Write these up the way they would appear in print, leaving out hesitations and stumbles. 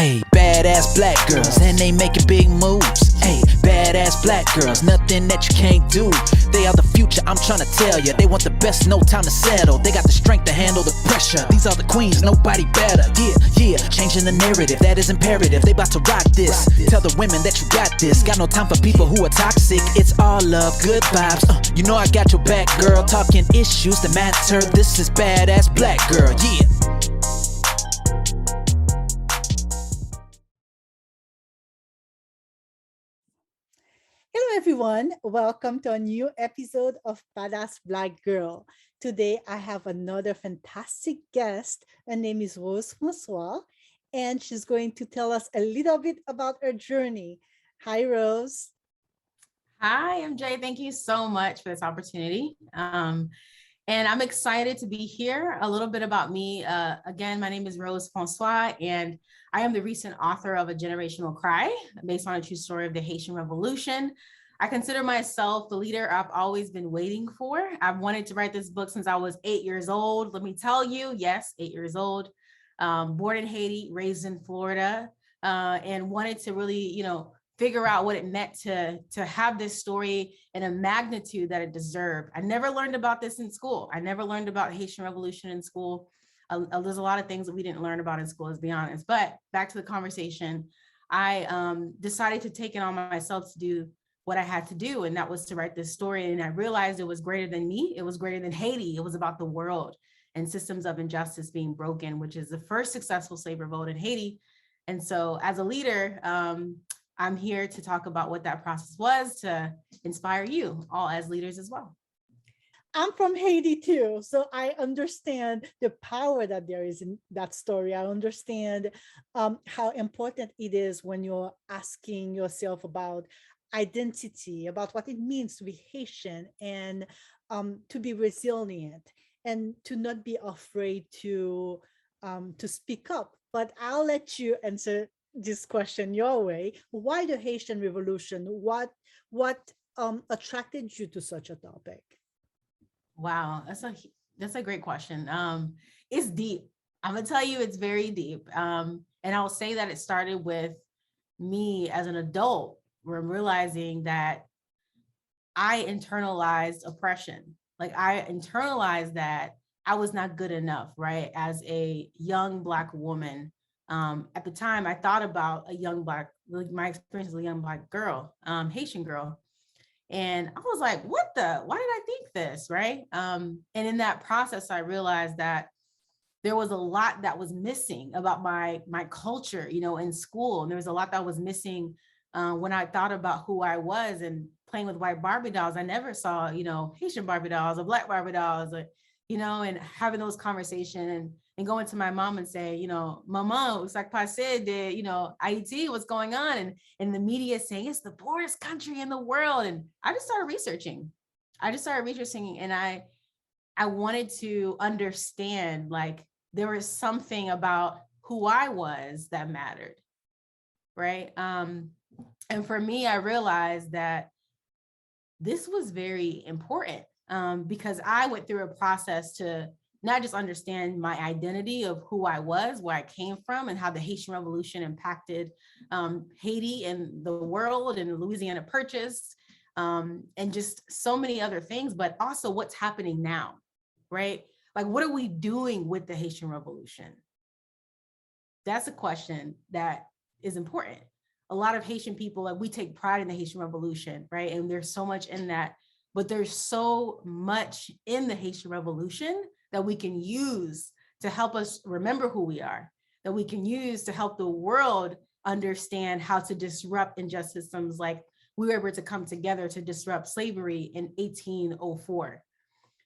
Hey, badass black girls, and they making big moves. Hey, badass black girls, nothing that you can't do. They are the future, I'm trying to tell ya. They want the best, no time to settle. They got the strength to handle the pressure. These are the queens, nobody better. Yeah, changing the narrative, that is imperative. They about to rock this. Tell the women that you got this. Got no time for people who are toxic. It's all love, good vibes. You know I got your back, girl. Talking issues that matter. This is badass black girl, yeah. Hello, everyone. Welcome to a new episode of Badass Black Girl. Today, I have another fantastic guest. Her name is Rose François, and she's going to tell us a little bit about her journey. Hi, Rose. Hi, MJ. Thank you so much for this opportunity. And I'm excited to be here. A little bit about me. Again, my name is Rose François, and I am the recent author of A Generational Cry, based on a true story of the Haitian Revolution. I consider myself the leader I've always been waiting for. I've wanted to write this book since I was 8 years old. Let me tell you, yes, 8 years old, born in Haiti, raised in Florida, and wanted to really, figure out what it meant to have this story in a magnitude that it deserved. I never learned about this in school. I never learned about Haitian Revolution in school. There's a lot of things that we didn't learn about in school, let's be honest. But back to the conversation, I decided to take it on myself to do what I had to do, and that was to write this story. And I realized it was greater than me. It was greater than Haiti. It was about the world and systems of injustice being broken, which is the first successful slave revolt in Haiti. And so as a leader, I'm here to talk about what that process was to inspire you all as leaders as well. I'm from Haiti too, so I understand the power that there is in that story. I understand how important it is when you're asking yourself about identity, about what it means to be Haitian, and to be resilient, and to not be afraid to speak up. But I'll let you answer this question your way. Why the Haitian Revolution? What attracted you to such a topic? Wow, that's a great question. It's deep. I'm gonna tell you, it's very deep. And I'll say that it started with me as an adult, where I'm realizing that I internalized oppression. Like I internalized that I was not good enough, right? As a young Black woman. At the time, I thought about my experience as a young Black girl, Haitian girl. And I was like, why did I think this, right? And in that process, I realized that there was a lot that was missing about my culture, in school. And there was a lot that was missing when I thought about who I was and playing with white Barbie dolls. I never saw, Haitian Barbie dolls or Black Barbie dolls, and having those conversations and going to my mom and say, Mama, it's like said that, Haiti, what's going on? And the media saying it's the poorest country in the world. And I just started researching. And I wanted to understand, like, there was something about who I was that mattered, right? And for me, I realized that this was very important because I went through a process to not just understand my identity of who I was, where I came from, and how the Haitian Revolution impacted Haiti and the world and the Louisiana Purchase, and just so many other things, but also what's happening now, right? Like, what are we doing with the Haitian Revolution? That's a question that is important. A lot of Haitian people, like, we take pride in the Haitian Revolution, right? And there's so much in that, but there's so much in the Haitian Revolution that we can use to help us remember who we are, that we can use to help the world understand how to disrupt injustice systems, like we were able to come together to disrupt slavery in 1804.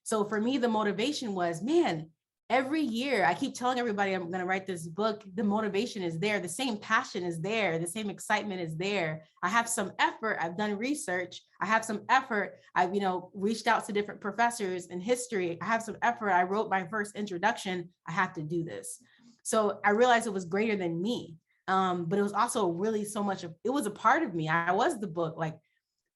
So for me, the motivation was, man, every year I keep telling everybody I'm going to write this book. The motivation is there. The same passion is there. The same excitement is there. I have some effort. I've done research. I have some effort. I've, reached out to different professors in history. I have some effort. I wrote my first introduction. I have to do this. So I realized it was greater than me. But it was also really so much it was a part of me. I was the book. Like,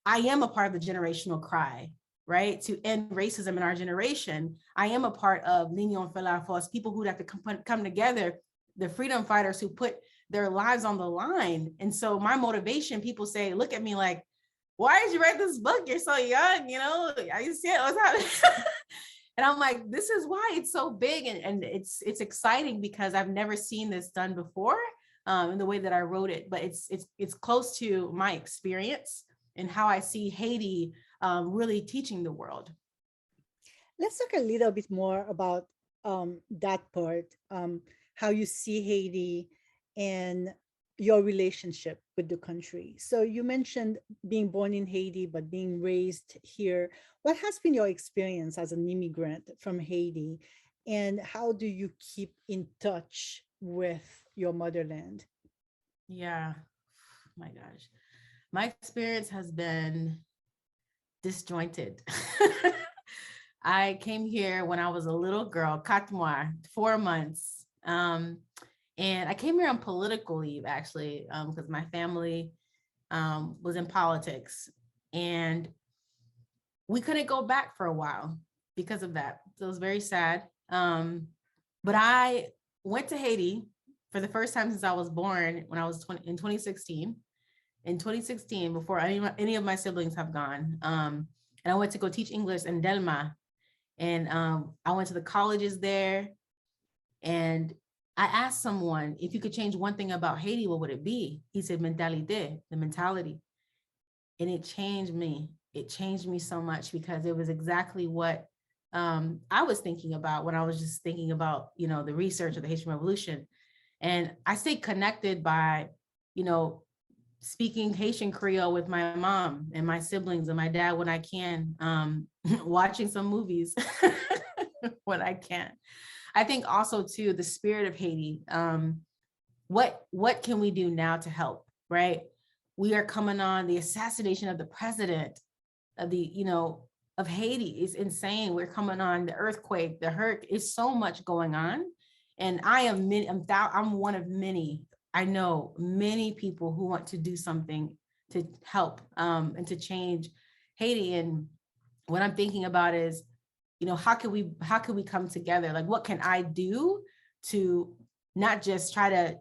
I am a part of the generational cry, right? To end racism in our generation. I am a part of L'Union fait la force, people who have to come together, the freedom fighters who put their lives on the line. And so my motivation, people say, look at me like, why did you write this book? You're so young, are you seeing what's happening? And I'm like, this is why it's so big. And it's exciting because I've never seen this done before in the way that I wrote it, but it's close to my experience and how I see Haiti really teaching the world. Let's talk a little bit more about that part, how you see Haiti and your relationship with the country. So you mentioned being born in Haiti, but being raised here. What has been your experience as an immigrant from Haiti? And how do you keep in touch with your motherland? Yeah, my gosh. My experience has been disjointed. I came here when I was a little girl, 4 mois, 4 months. And I came here on political leave, actually, because my family was in politics. And we couldn't go back for a while because of that. So it was very sad. But I went to Haiti for the first time since I was born when I was in 2016. In 2016, before any of my siblings have gone. And I went to go teach English in Delma. And I went to the colleges there. And I asked someone, if you could change one thing about Haiti, what would it be? He said, mentalite, the mentality. And it changed me. It changed me so much because it was exactly what I was thinking about when I was just thinking about, the research of the Haitian Revolution. And I stay connected by, speaking Haitian Creole with my mom and my siblings and my dad when I can, watching some movies when I can. I think also too, the spirit of Haiti, what can we do now to help, right? We are coming on the assassination of the president of of Haiti is insane. We're coming on the earthquake, the hurricane, it's so much going on. And I'm one of many, I know many people who want to do something to help and to change Haiti. And what I'm thinking about is, how can we come together? Like, what can I do to not just try to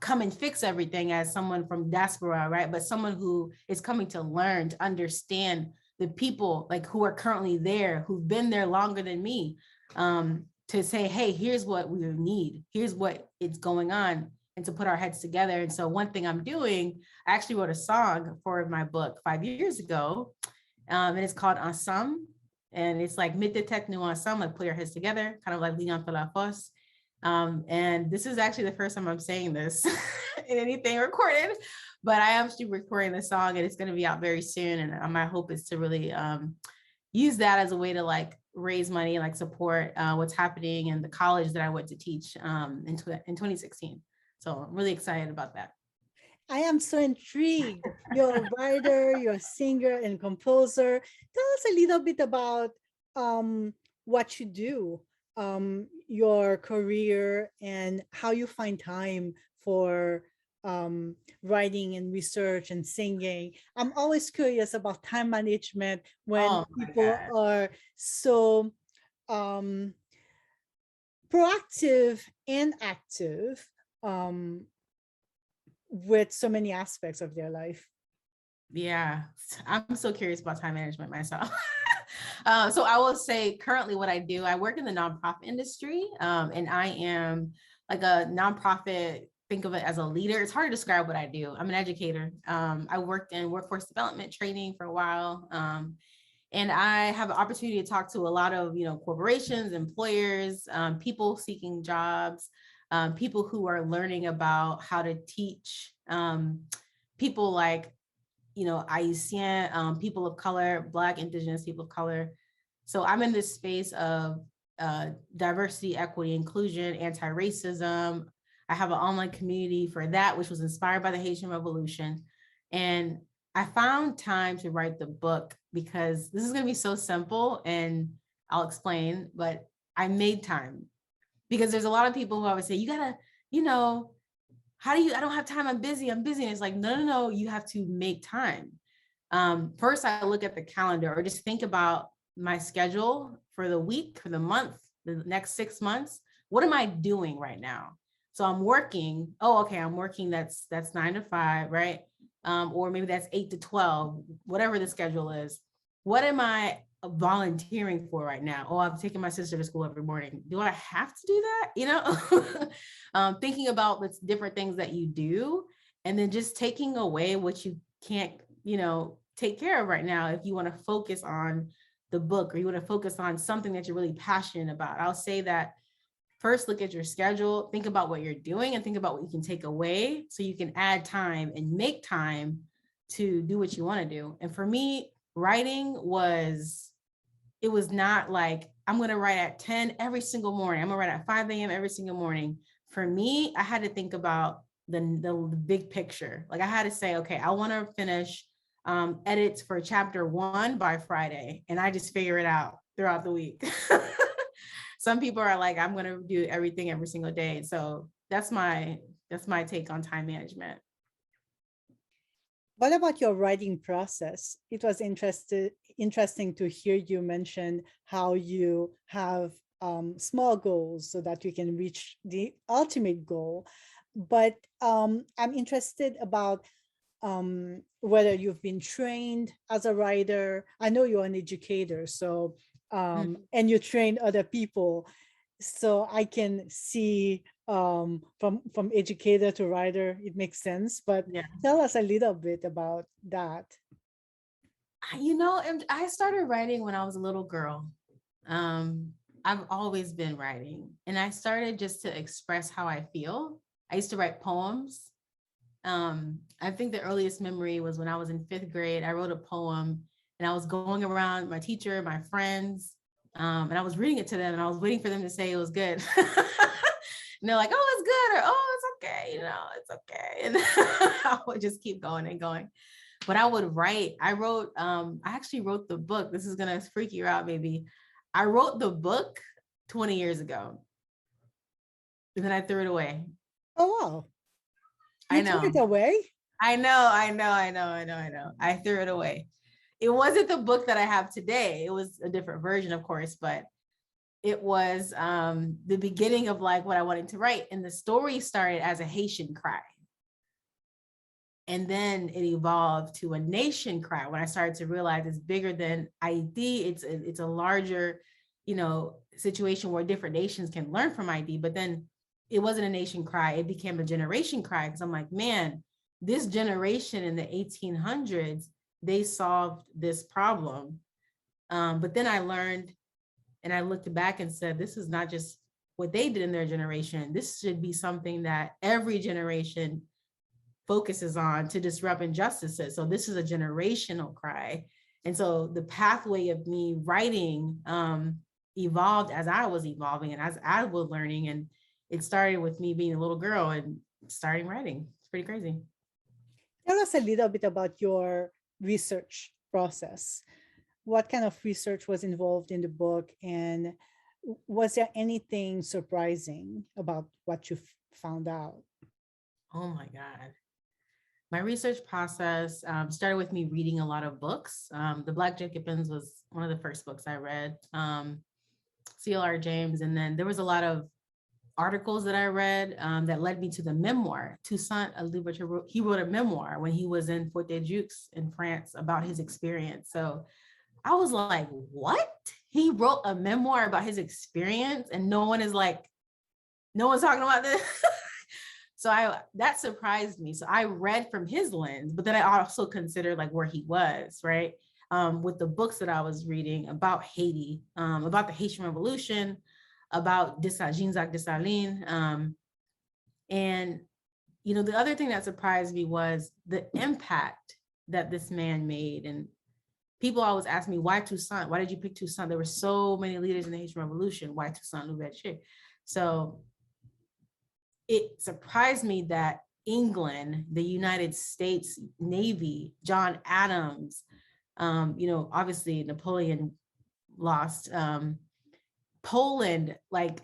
come and fix everything as someone from diaspora, right? But someone who is coming to learn, to understand the people like who are currently there, who've been there longer than me, to say, hey, here's what we need. Here's what is going on, and to put our heads together. And so one thing I'm doing, I actually wrote a song for my book 5 years ago, and it's called Ensemble. And it's like Mettez tête nous ensemble, like put your heads together, kind of like L'Union fait la force. And this is actually the first time I'm saying this in anything recorded, but I am still recording the song and it's going to be out very soon. And my hope is to really use that as a way to like raise money and like support what's happening in the college that I went to teach in 2016. So I'm really excited about that. I am so intrigued. You're a writer, you're a singer and composer. Tell us a little bit about what you do, your career, and how you find time for writing and research and singing. I'm always curious about time management when people are so proactive and active with so many aspects of their life. Yeah, I'm so curious about time management myself. So I will say currently what I do, I work in the nonprofit industry, and I am like a nonprofit, think of it as a leader. It's hard to describe what I do. I'm an educator. I worked in workforce development training for a while. And I have an opportunity to talk to a lot of, corporations, employers, people seeking jobs, people who are learning about how to teach people like, Haitian, people of color, Black, Indigenous people of color. So I'm in this space of diversity, equity, inclusion, anti-racism. I have an online community for that, which was inspired by the Haitian Revolution. And I found time to write the book because this is going to be so simple, and I'll explain, but I made time because there's a lot of people who always say, you gotta, I don't have time, I'm busy. And it's like, no, you have to make time. First, I look at the calendar or just think about my schedule for the week, for the month, the next 6 months. What am I doing right now? So I'm working, oh, okay, I'm working, that's 9 to 5, right? Or maybe that's 8 to 12, whatever the schedule is. What am I volunteering for right now? Oh, I'm taking my sister to school every morning. Do I have to do that? You know, thinking about the different things that you do, and then just taking away what you can't, you know, take care of right now. If you want to focus on the book, or you want to focus on something that you're really passionate about, I'll say that first, look at your schedule, think about what you're doing, and think about what you can take away so you can add time and make time to do what you want to do. And for me, writing was, it was not like, I'm going to write at 10 every single morning. I'm going to write at 5 a.m. every single morning. For me, I had to think about the big picture. Like I had to say, okay, I want to finish edits for chapter 1 by Friday. And I just figure it out throughout the week. Some people are like, I'm going to do everything every single day. So that's my take on time management. What about your writing process? It was interesting to hear you mention how you have small goals so that you can reach the ultimate goal. But I'm interested about whether you've been trained as a writer. I know you're an educator, so and you train other people, so I can see from educator to writer, it makes sense. But Yeah. tell us a little bit about that. You know, I started writing when I was a little girl. I've always been writing, and I started just to express how I feel. I used to write poems. I think the earliest memory was when I was in 5th grade. I wrote a poem, and I was going around my teacher, my friends, and I was reading it to them, and I was waiting for them to say it was good. And they're like, oh, it's good, or oh, it's okay, you know, it's okay. And I would just keep going and going. But I would write. I actually wrote the book. This is gonna freak you out, maybe. I wrote the book 20 years ago, and then I threw it away. Oh, wow. You I know. threw it away? I know. I threw it away. It wasn't the book that I have today. It was a different version, of course, but it was the beginning of like what I wanted to write. And the story started as a Haitian cry. And then it evolved to a nation cry when I started to realize it's bigger than ID. It's a larger, you know, situation where different nations can learn from ID. But then it wasn't a nation cry. It became a generation cry, because I'm like, man, this generation in the 1800s, they solved this problem. But then I learned, and I looked back and said, this is not just what they did in their generation. This should be something that every generation focuses on to disrupt injustices. So this is a generational cry. And so the pathway of me writing evolved as I was evolving and as I was learning. And it started with me being a little girl and starting writing. It's pretty crazy. Tell us a little bit about your research process. What kind of research was involved in the book, and was there anything surprising about what you found out? Oh my God. My research process started with me reading a lot of books. The Black Jacobins was one of the first books I read, C.L.R. James. And then there was a lot of articles that I read that led me to the memoir. Toussaint Louverture, he wrote a memoir when he was in Fort de Joux in France about his experience. So I was like, what? He wrote a memoir about his experience and no one's talking about this. So that surprised me. So I read from his lens, but then I also considered like where he was, right? With the books that I was reading about Haiti, about the Haitian Revolution, about Jean-Jacques Dessalines. And, you know, the other thing that surprised me was the impact that this man made. And people always ask me, why Toussaint? Why did you pick Toussaint? There were so many leaders in the Haitian Revolution. Why Toussaint Louverture? So it surprised me that England, the United States Navy, John Adams, you know, obviously Napoleon lost, Poland, like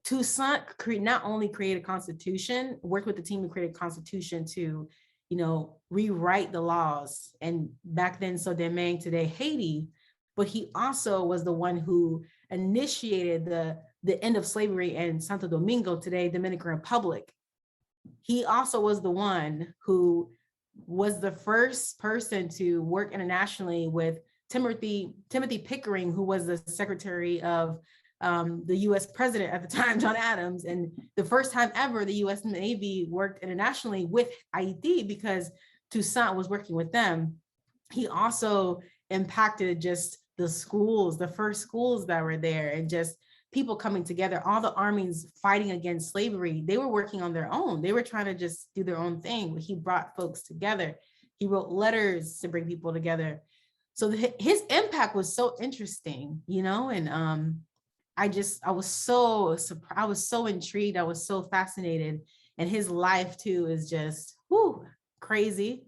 Toussaint not only created a constitution, worked with the team to create a constitution to, you know, rewrite the laws. And back then, so Domingue, today Haiti, but he also was the one who initiated the the end of slavery in Santo Domingo, today Dominican Republic, he also was the one who was the first person to work internationally with Timothy Pickering, who was the secretary of the US president at the time, John Adams. And the first time ever the US Navy worked internationally with Haiti, because Toussaint was working with them. He also impacted just the schools, the first schools that were there, and just people coming together, all the armies fighting against slavery. They were working on their own. They were trying to just do their own thing, but he brought folks together. He wrote letters to bring people together. So his impact was so interesting, you know, and I was so surprised. I was so intrigued. I was so fascinated. And his life too is just crazy.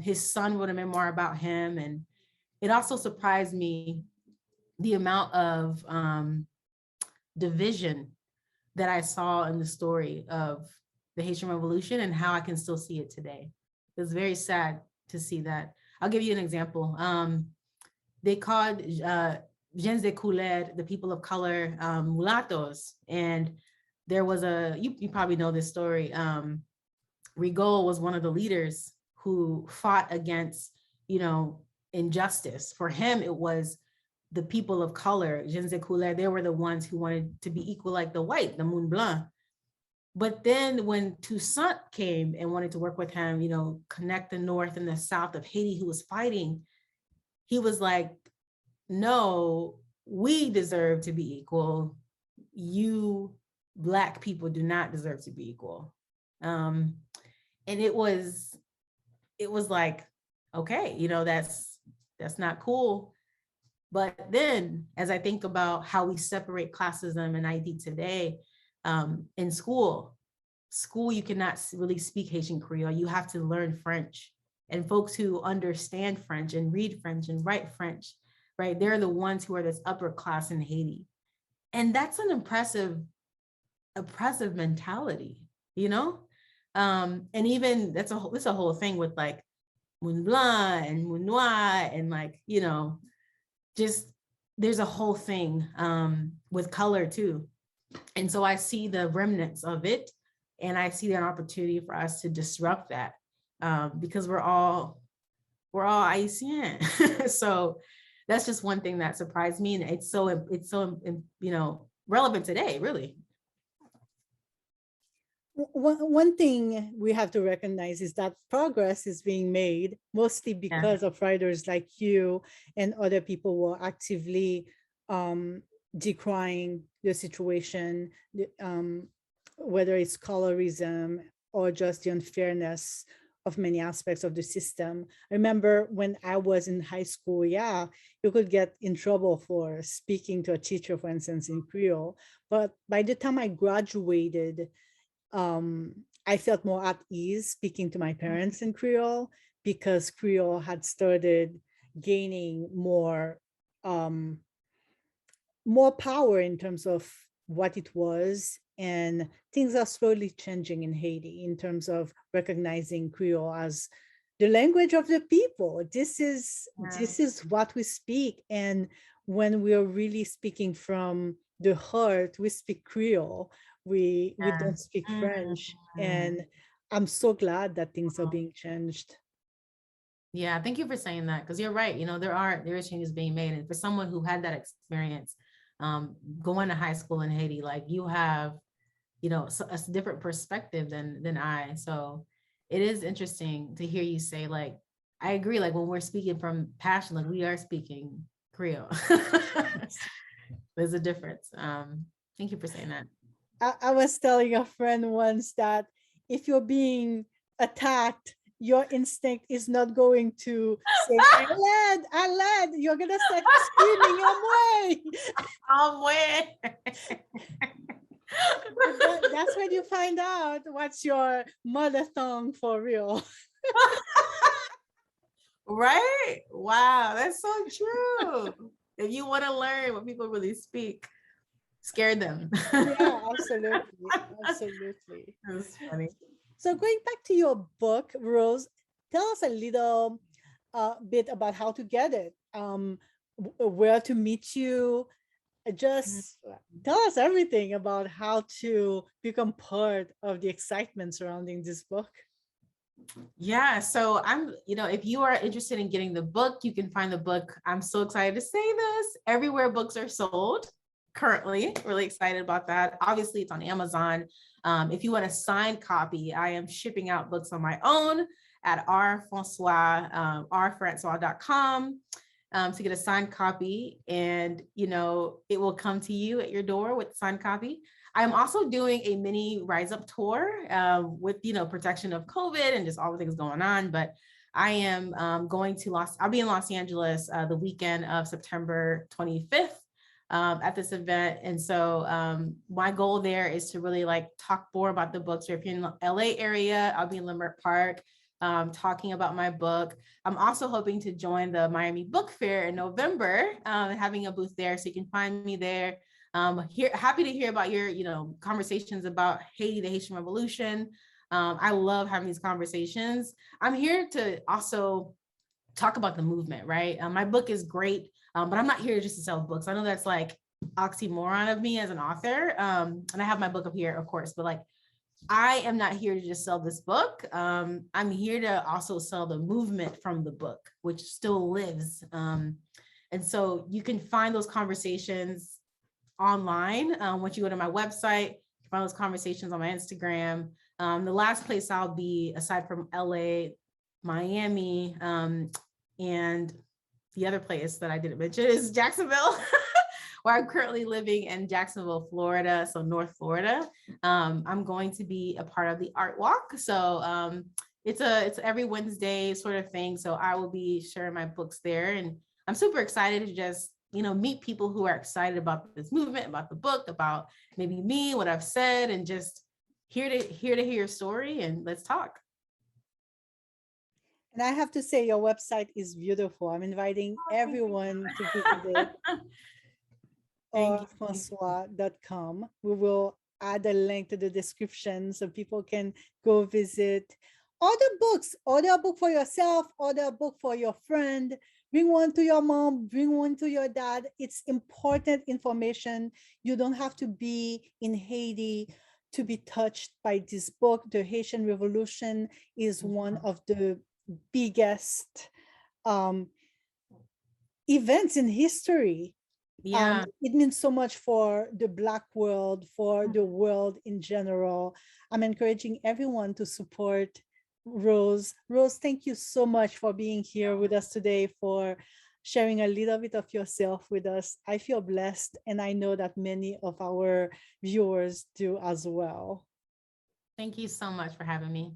His son wrote a memoir about him. And it also surprised me the amount of division that I saw in the story of the Haitian Revolution and how I can still see it today. It was very sad to see that. I'll give you an example. They called gens de couleur, the people of color, mulattoes. And there was you probably know this story. Rigaud was one of the leaders who fought against, injustice. For him, it was the people of color, gens de couleur, they were the ones who wanted to be equal like the white, the Moun Blanc. But then when Toussaint came and wanted to work with him, connect the North and the South of Haiti who was fighting, he was like, no, we deserve to be equal. You Black people do not deserve to be equal. And it was like, okay, that's not cool. But then as I think about how we separate classism and ID today, in school, you cannot really speak Haitian Creole. You have to learn French. And folks who understand French and read French and write French, right? They're the ones who are this upper class in Haiti. And that's an oppressive mentality, And even it's a whole thing with like Moun Blanc and Moun Noir and like, just there's a whole thing with color too. And so I see the remnants of it, and I see an opportunity for us to disrupt that because we're all Haitian. So that's just one thing that surprised me, and it's so relevant today, really. One thing we have to recognize is that progress is being made mostly because of writers like you and other people who are actively decrying the situation, whether it's colorism or just the unfairness of many aspects of the system. I remember when I was in high school, you could get in trouble for speaking to a teacher, for instance, in Creole. But by the time I graduated, I felt more at ease speaking to my parents in Creole because Creole had started gaining more power in terms of what it was, and things are slowly changing in Haiti in terms of recognizing Creole as the language of the people. This is what we speak, and when we are really speaking from the heart, we speak Creole. We don't speak French, and I'm so glad that things are being changed. Yeah, thank you for saying that, because you're right. There is changes being made, and for someone who had that experience, going to high school in Haiti, like you have, a different perspective than I. So it is interesting to hear you say, like, I agree. Like when we're speaking from passion, like we are speaking Creole. There's a difference. Thank you for saying that. I was telling a friend once that if you're being attacked, your instinct is not going to say, I led. You're going to start screaming, I'm way. That's when you find out what's your mother tongue for real. Right? Wow, that's so true. If you want to learn what people really speak, scare them. Yeah, absolutely. That's funny. So going back to your book, Rose, tell us a little bit about how to get it, where to meet you, just tell us everything about how to become part of the excitement surrounding this book. Yeah, so if you are interested in getting the book, you can find the book. I'm so excited to say this, everywhere books are sold currently. Really excited about that. Obviously, it's on Amazon. If you want a signed copy, I am shipping out books on my own at rfrancois.com to get a signed copy, and it will come to you at your door with signed copy. I'm also doing a mini Rise Up tour with protection of COVID and just all the things going on. But I am going to I'll be in Los Angeles the weekend of September 25th at this event. And so my goal there is to really talk more about the books. So if you're in the LA area, I'll be in Leimert Park talking about my book. I'm also hoping to join the Miami Book Fair in November, having a booth there. So you can find me there. Happy to hear about your, conversations about Haiti, the Haitian Revolution. I love having these conversations. I'm here to also talk about the movement, right? My book is great, but I'm not here just to sell books. I know that's like oxymoron of me as an author. And I have my book up here, of course, but I am not here to just sell this book. I'm here to also sell the movement from the book, which still lives. And so you can find those conversations online. Once you go to my website, you find those conversations on my Instagram. The last place I'll be, aside from LA, Miami, and the other place that I didn't mention is Jacksonville, where I'm currently living in Jacksonville, Florida, so North Florida. I'm going to be a part of the Art Walk. So it's every Wednesday sort of thing. So I will be sharing my books there, and I'm super excited to just meet people who are excited about this movement, about the book, about maybe me, what I've said, and just here to hear your story, and let's talk. And I have to say, your website is beautiful. I'm inviting everyone to visit it. Francois.com. We will add a link to the description so people can go visit. Order books. Order a book for yourself. Order a book for your friend. Bring one to your mom. Bring one to your dad. It's important information. You don't have to be in Haiti to be touched by this book. The Haitian Revolution is one of the biggest events in history. Yeah. It means so much for the Black world, for the world in general. I'm encouraging everyone to support Rose. Rose, thank you so much for being here with us today, for sharing a little bit of yourself with us. I feel blessed, and I know that many of our viewers do as well. Thank you so much for having me.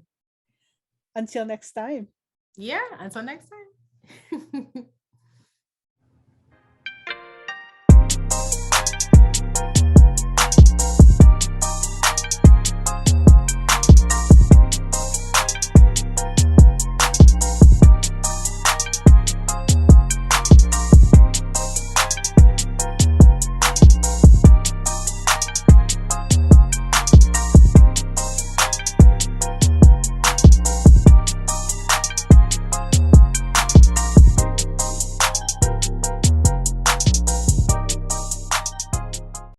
Until next time. Yeah, until next time.